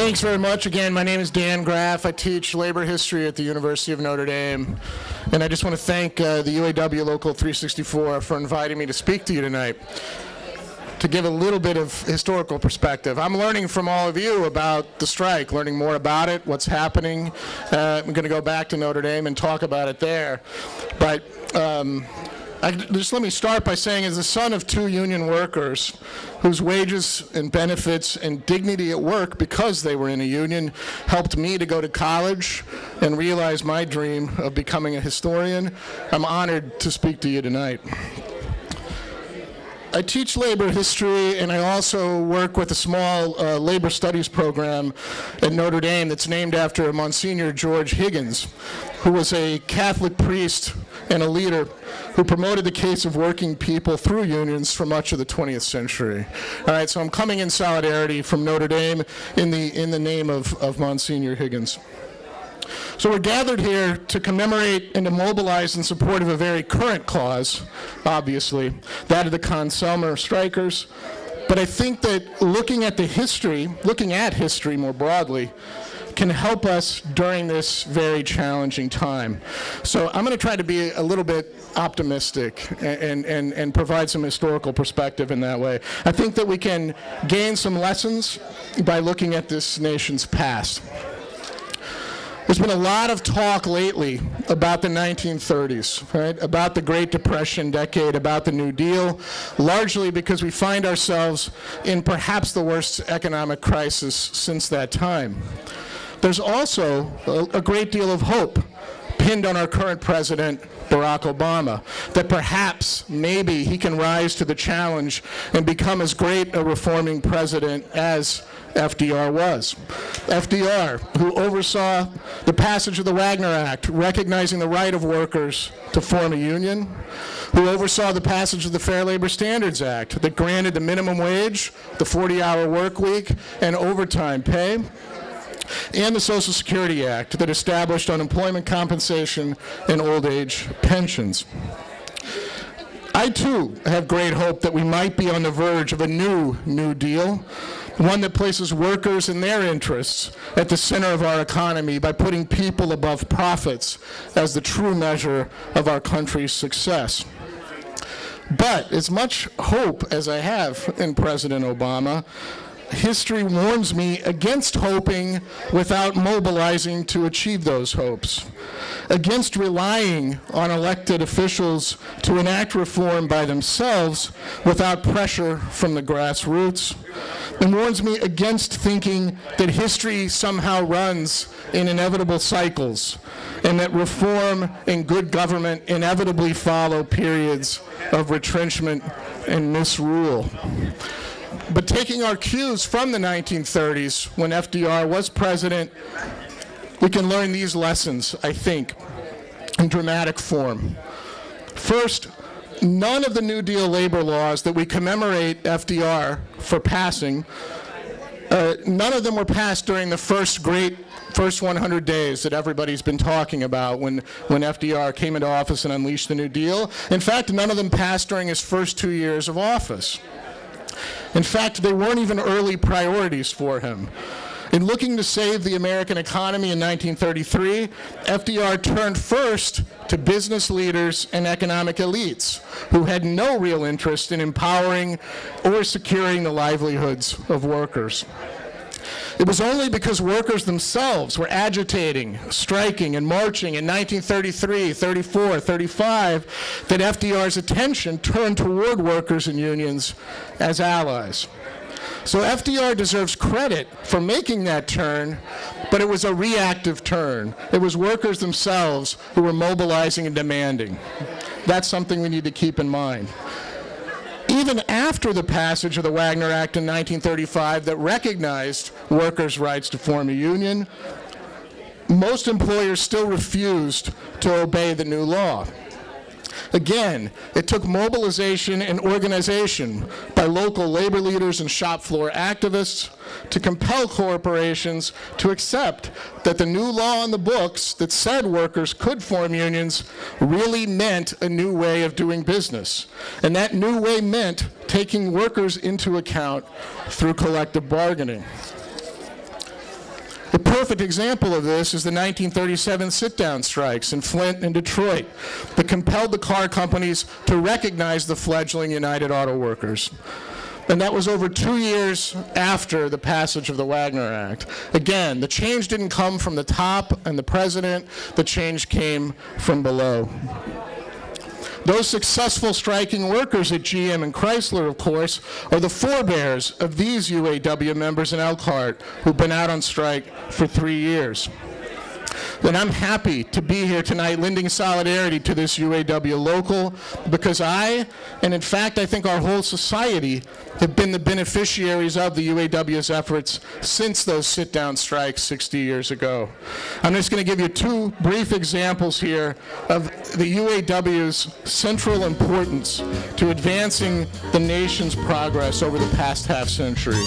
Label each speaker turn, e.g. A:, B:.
A: Thanks very much. Again, my name is Dan Graff. I teach labor history at the University of Notre Dame. And I just want to thank the UAW Local 364 for inviting me to speak to you tonight, to give a little bit of historical perspective. I'm learning from all of you about the strike, learning more about it, what's happening. I'm going to go back to Notre Dame and talk about it there. But just let me start by saying, as the son of two union workers whose wages and benefits and dignity at work, because they were in a union, helped me to go to college and realize my dream of becoming a historian, I'm honored to speak to you tonight. I teach labor history, and I also work with a small labor studies program at Notre Dame that's named after Monsignor George Higgins, who was a Catholic priest and a leader who promoted the case of working people through unions for much of the 20th century. All right, so I'm coming in solidarity from Notre Dame in the name of Monsignor Higgins. So we're gathered here to commemorate and to mobilize in support of a very current cause, obviously, that of the Conn Selmer strikers. But I think that looking at history more broadly, can help us during this very challenging time. So I'm going to try to be a little bit optimistic and provide some historical perspective in that way. I think that we can gain some lessons by looking at this nation's past. There's been a lot of talk lately about the 1930s, right? About the Great Depression decade, about the New Deal, largely because we find ourselves in perhaps the worst economic crisis since that time. There's also a great deal of hope pinned on our current president, Barack Obama, that perhaps, maybe, he can rise to the challenge and become as great a reforming president as FDR was. FDR, who oversaw the passage of the Wagner Act, recognizing the right of workers to form a union, who oversaw the passage of the Fair Labor Standards Act that granted the minimum wage, the 40-hour work week, and overtime pay, and the Social Security Act that established unemployment compensation and old age pensions. I, too, have great hope that we might be on the verge of a New Deal, one that places workers and their interests at the center of our economy by putting people above profits as the true measure of our country's success. But as much hope as I have in President Obama, history warns me against hoping without mobilizing to achieve those hopes, against relying on elected officials to enact reform by themselves without pressure from the grassroots, and warns me against thinking that history somehow runs in inevitable cycles, and that reform and good government inevitably follow periods of retrenchment and misrule. But taking our cues from the 1930s, when FDR was president, we can learn these lessons, I think, in dramatic form. First, none of the New Deal labor laws that we commemorate FDR for passing, none of them were passed during the first 100 days that everybody's been talking about when FDR came into office and unleashed the New Deal. In fact, none of them passed during his first 2 years of office. In fact, they weren't even early priorities for him. In looking to save the American economy in 1933, FDR turned first to business leaders and economic elites who had no real interest in empowering or securing the livelihoods of workers. It was only because workers themselves were agitating, striking, and marching in 1933, 34, 35 that FDR's attention turned toward workers and unions as allies. So FDR deserves credit for making that turn, but it was a reactive turn. It was workers themselves who were mobilizing and demanding. That's something we need to keep in mind. Even after the passage of the Wagner Act in 1935 that recognized workers' rights to form a union, most employers still refused to obey the new law. Again, it took mobilization and organization by local labor leaders and shop floor activists to compel corporations to accept that the new law on the books that said workers could form unions really meant a new way of doing business. And that new way meant taking workers into account through collective bargaining. The perfect example of this is the 1937 sit-down strikes in Flint and Detroit that compelled the car companies to recognize the fledgling United Auto Workers. And that was over 2 years after the passage of the Wagner Act. Again, the change didn't come from the top and the president, the change came from below. Those successful striking workers at GM and Chrysler, of course, are the forebears of these UAW members in Elkhart who've been out on strike for 3 years. And I'm happy to be here tonight lending solidarity to this UAW local because I, and in fact I think our whole society, have been the beneficiaries of the UAW's efforts since those sit-down strikes 60 years ago. I'm just going to give you 2 brief examples here of the UAW's central importance to advancing the nation's progress over the past half century.